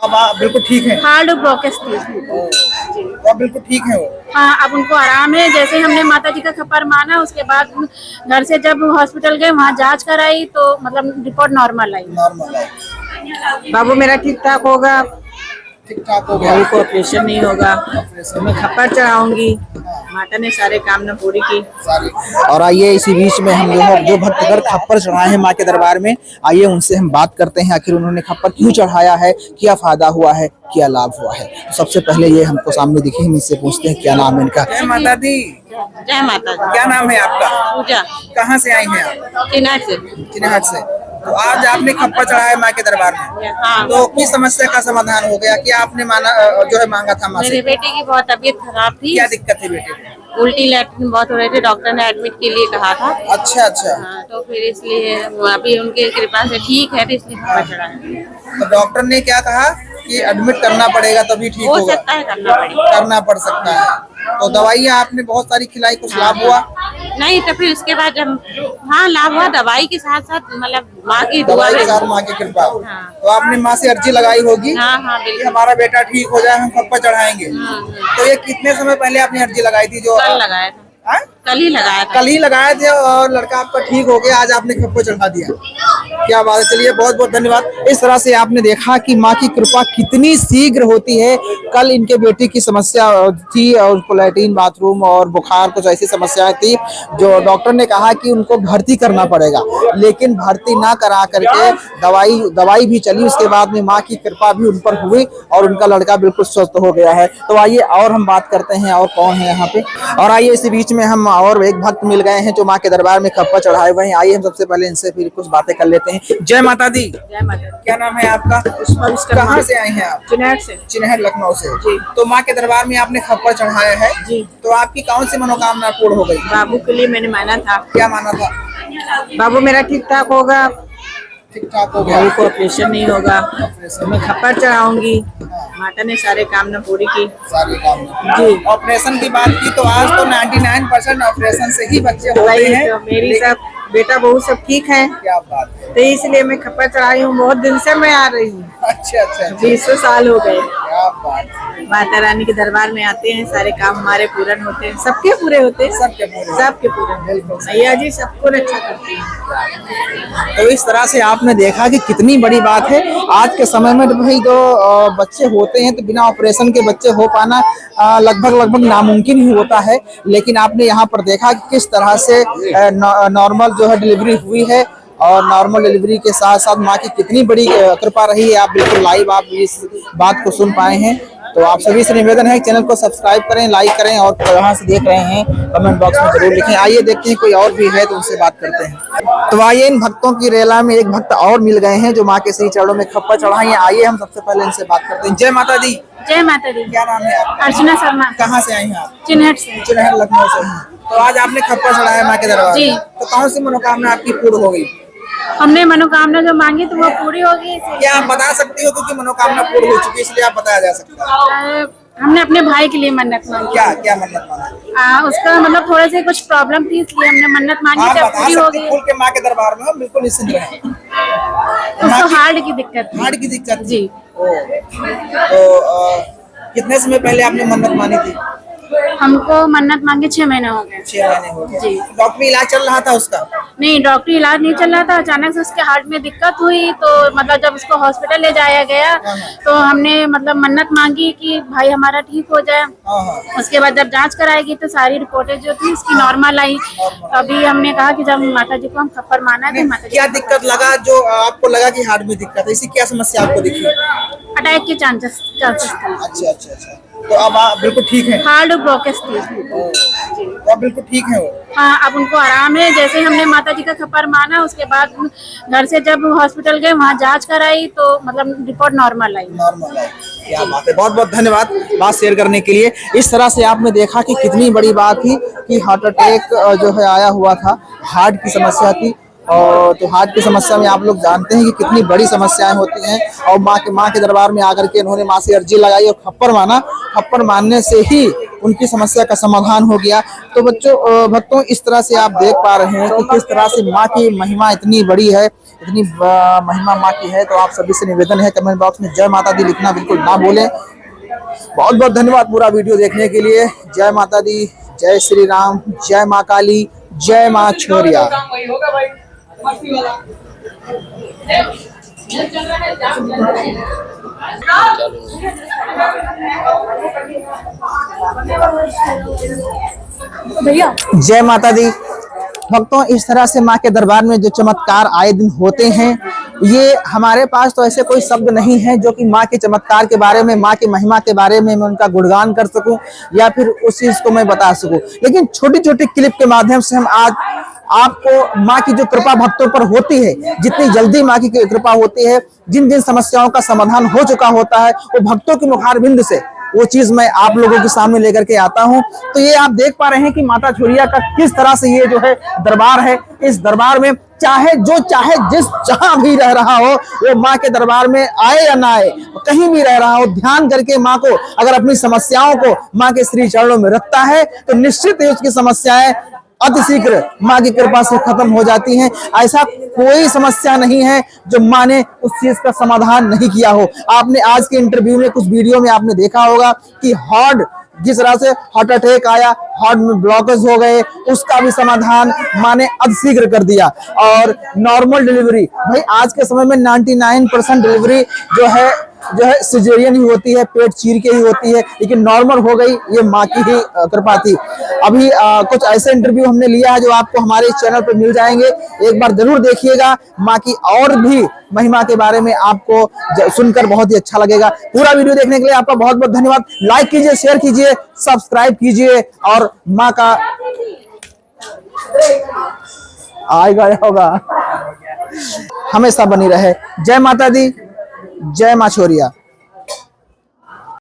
अब आप बिल्कुल ठीक है। हार्ड ब्लॉकेज थी। तो अब बिल्कुल ठीक है वो। हाँ, अब उनको आराम है। जैसे हमने माता जी का खप्पर माना, उसके बाद घर से जब हॉस्पिटल गए, वहाँ जांच कराई तो मतलब रिपोर्ट नॉर्मल आई। नॉर्मल है। बाबू मेरा ठीक ठाक होगा, ठीक ठाक हो गया। बाबू को ऑपरेशन नहीं होगा, तो मैं खप्पर चढ़ाऊंगी। माता ने सारे काम न पूरी की। और आइए इसी बीच में हम जो भक्तगण खप्पर चढ़ाए हैं माँ के दरबार में, आइए उनसे हम बात करते हैं। आखिर उन्होंने खप्पर क्यों चढ़ाया है, क्या फायदा हुआ है, क्या लाभ हुआ है। तो सबसे पहले ये हमको सामने दिखे, हम इससे पूछते हैं क्या नाम है इनका। जय माता दी। जय माता दी। क्या नाम है आपका? पूजा। कहाँ से आई हैं आप? चिनाट से। चिन्हट से। तो आज आपने खप्पर चढ़ाया माँ के दरबार में, हाँ। तो किस समस्या का समाधान हो गया? क्या आपने माना जो है मांगा था माँ से? मेरे बेटे की बहुत तबीयत खराब थी। क्या दिक्कत थी बेटे को? उल्टी लैट्रिन बहुत हो रहे थे, डॉक्टर ने एडमिट के लिए कहा था। अच्छा अच्छा। हाँ, तो फिर इसलिए अभी उनके कृपा से ठीक है, तो इसलिए खप्पर चढ़ाया। तो डॉक्टर ने क्या कहा कि एडमिट करना पड़ेगा तभी ठीक हो होगा? सकता है करना पड़ेगा। करना पड़ सकता है। तो दवाइयाँ आपने बहुत सारी खिलाई, कुछ लाभ हुआ? नहीं, तो फिर उसके बाद जब हाँ लाभ हुआ, दवाई के साथ साथ मतलब माँ की दुआ दवाई के है। साथ माँ की कृपा। हाँ। तो आपने माँ से अर्जी लगाई होगी हाँ हाँ कि बिल्कुल। हमारा बेटा ठीक हो जाए, हम खप्पर चढ़ाएंगे। तो ये कितने समय पहले आपने अर्जी लगाई थी? जो कल लगाया था। हाँ? कल ही लगाया था। कल ही लगाए थे और लड़का आपका ठीक हो गया, आज आपने खप्पर चढ़ा दिया। क्या बात है। चलिए बहुत बहुत धन्यवाद। इस तरह से आपने देखा कि माँ की कृपा कितनी शीघ्र होती है। कल इनके बेटी की समस्या थी और उसको लैट्रिन बाथरूम और बुखार कुछ ऐसी समस्याएं थी, जो डॉक्टर ने कहा कि उनको भर्ती करना पड़ेगा, लेकिन भर्ती ना करा करके दवाई भी चली। उसके बाद में माँ की कृपा भी उन पर हुई और उनका लड़का बिल्कुल स्वस्थ हो गया है। तो आइए और हम बात करते हैं और कौन है यहाँ पे। और आइए इसी बीच में हम और एक भक्त मिल गए हैं जो माँ के दरबार में खप्पर चढ़ाए हुए हैं। आइए हम सबसे पहले इनसे फिर कुछ बातें कर लेते हैं। जय माता दी। जय माता दी। क्या नाम है आपका? कहाँ से आई हैं आप? चिनाट से। चिन्हट लखनऊ से जी। तो माँ के दरबार में आपने खप्पर चढ़ाया है जी। तो आपकी कौन सी मनोकामना पूर्ण हो गई? बाबू के लिए मैंने माना था। क्या माना था? बाबू मेरा ठीक ठाक होगा, ठीक ठाक हो गया। बाबू को ऑपरेशन नहीं होगा, तो मैं खप्पर चढ़ाऊंगी। माता ने सारे काम न पूरी की। सारे काम जी। ऑपरेशन की बात की तो आज तो 99% ऑपरेशन से ही बच्चे होते वही हैं। तो मेरी सब बेटा बहू सब ठीक है, क्या बात है। तो इसलिए मैं खप्पर चढ़ाई हूँ। बहुत दिन से मैं आ रही हूँ, अच्छा अच्छा अच्छा। 20 साल हो गए। क्या बात है। माता रानी के दरबार में आते हैं, सारे काम हमारे पूर्ण होते हैं, सबके पूरे होते हैं। सबके पूरे। सबके पूरे। मैया जी सबको रक्षा करती है। तो इस तरह से आपने देखा कि कितनी बड़ी बात है। आज के समय में भाई जो बच्चे होते हैं तो बिना ऑपरेशन के बच्चे हो पाना लगभग नामुमकिन ही होता है, लेकिन आपने यहाँ पर देखा कि किस तरह से नॉर्मल जो है डिलीवरी हुई है और नॉर्मल डिलीवरी के साथ साथ माँ की कितनी बड़ी कृपा रही है। आप बिल्कुल लाइव आप इस बात को सुन पाए हैं। तो आप सभी से निवेदन है चैनल को सब्सक्राइब करें, लाइक करें और कहाँ से देख रहे हैं कमेंट बॉक्स में जरूर लिखें। आइए देखते हैं कोई और भी है तो उनसे बात करते हैं। तो आइए इन भक्तों की रेला में एक भक्त और मिल गए हैं जो माँ के श्री चरणों में खप्पर चढ़ाए। आइए हम सबसे पहले इनसे बात करते हैं। जय माता दी। जय माता दी। क्या नाम है आपका? अर्चना शर्मा। कहाँ से आई हैं आप? चिन्हट से। चिन्हट लखनऊ से। तो आज आपने खप्पर चढ़ाया माँ के दरबार जी। में, तो कौन सी मनोकामना आपकी पूर्ण हो गई? हमने मनोकामना जो मांगी तो वो पूरी होगी। क्या आप बता सकती हो क्योंकि मनोकामना पूर्ण हो चुकी है इसलिए आप बताया जा सकता है। हमने अपने भाई के लिए मन्नत मांगी। क्या क्या मन्नत मांगी? उसका मतलब थोड़े से कुछ प्रॉब्लम थी, इसलिए हमने मन्नत मांगी आप जब बता पूरी हो सकते गई। खुल के माँ के दरबार में, हम बिल्कुल निश्चिंत रहें। उसको हार्ट की दिक्कत थी। हार्ट की दिक्कत थी। जी। तो कितने समय पहले आपने मन्नत मानी थी? हमको मन्नत मांगे 6 महीने हो गए। 6 महीने हो गए। जी। डॉक्टरी इलाज चल रहा था उसका? नहीं, डॉक्टरी इलाज नहीं चल रहा था। अचानक से उसके हार्ट में दिक्कत हुई तो मतलब जब उसको हॉस्पिटल ले जाया गया तो हमने मतलब मन्नत मांगी कि भाई हमारा ठीक हो जाए। उसके बाद जब जांच कराएगी तो सारी रिपोर्टें जो थी उसकी नॉर्मल आई। अभी हमने कहा कि जब माता जी को हम खप्पर माना तो माता जी क्या दिक्कत लगा जो आपको लगा कि हार्ट में दिक्कत है? इसी क्या समस्या आपको दिखी? अटैक के चांसेस थे। अच्छा अच्छा अच्छा। तो अब आप बिल्कुल ठीक है। हार्ड ब्लॉकेज थी। तो अब बिल्कुल ठीक है वो। हाँ, अब उनको आराम है। जैसे हमने माता जी का खप्पर माना, उसके बाद घर से जब हॉस्पिटल गए, वहाँ जांच कराई तो मतलब रिपोर्ट नॉर्मल आई। नॉर्मल है। क्या बात है। बहुत बहुत धन्यवाद बात शेयर करने के लिए। इस तरह से आपने देखा कि कितनी बड़ी बात थी कि हार्ट अटैक जो है आया हुआ था, हार्ट की समस्या थी और तो हार्ट की समस्या में आप लोग जानते हैं कि कितनी बड़ी समस्याएं होती हैं, और माँ के दरबार में आकर के इन्होंने माँ से अर्जी लगाई और खप्पर माना। खप्पर मानने से ही उनकी समस्या का समाधान हो गया। तो भक्तों, इस तरह से आप देख पा रहे हैं कि किस तरह से माँ की महिमा इतनी बड़ी है, इतनी महिमा माँ की है। तो आप सभी से निवेदन है, कमेंट बॉक्स में जय माता दी लिखना बिल्कुल ना भूलें। बहुत बहुत धन्यवाद पूरा वीडियो देखने के लिए। जय माता दी, जय श्री राम, जय माँ काली, जय माँ छोरिया। जय माता दी। भक्तों, इस तरह से माँ के दरबार में जो चमत्कार आए दिन होते हैं, ये हमारे पास तो ऐसे कोई शब्द नहीं है जो कि माँ के चमत्कार के बारे में, माँ की महिमा के बारे में मैं उनका गुणगान कर सकूं या फिर उस चीज को मैं बता सकूं। लेकिन छोटी छोटी क्लिप के माध्यम से हम आज आपको माँ की जो कृपा भक्तों पर होती है, जितनी जल्दी माँ की कृपा होती है, जिन जिन समस्याओं का समाधान हो चुका होता है, वो भक्तों की मुखारबिंद से वो चीज मैं आप लोगों के सामने लेकर के आता हूं। तो ये आप देख पा रहे हैं कि माता छोरिया का किस तरह से ये जो है दरबार है। इस दरबार में चाहे जिस जहां भी रह रहा हो, वो माँ के दरबार में आए या ना आए, कहीं भी रह रहा हो, ध्यान करके माँ को अगर अपनी समस्याओं को माँ के श्री चरणों में रखता है तो निश्चित ही उसकी समस्याएं अतिशीघ्र माँ की कृपा से खत्म हो जाती हैं। ऐसा कोई समस्या नहीं है जो माँ ने उस चीज का समाधान नहीं किया हो। आपने आज के इंटरव्यू में, कुछ वीडियो में आपने देखा होगा कि हार्ट, जिस तरह से हार्ट अटैक आया, हार्ट में ब्लॉकेज हो गए, उसका भी समाधान माँ ने अतिशीघ्र कर दिया। और नॉर्मल डिलीवरी, भाई आज के समय में 99% डिलीवरी जो है सिजेरियन ही होती है, पेट चीर के ही होती है, लेकिन नॉर्मल हो गई, ये माँ की ही कृपा थी। अभी कुछ ऐसे इंटरव्यू हमने लिया है जो आपको हमारे इस चैनल पर मिल जाएंगे, एक बार जरूर देखिएगा। माँ की और भी महिमा के बारे में आपको सुनकर बहुत ही अच्छा लगेगा। पूरा वीडियो देखने के लिए आपका बहुत बहुत धन्यवाद। लाइक कीजिए, शेयर कीजिए, सब्सक्राइब कीजिए और माँ का आएगा होगा हमेशा बनी रहे। जय माता दी, जय माँ छोरिया।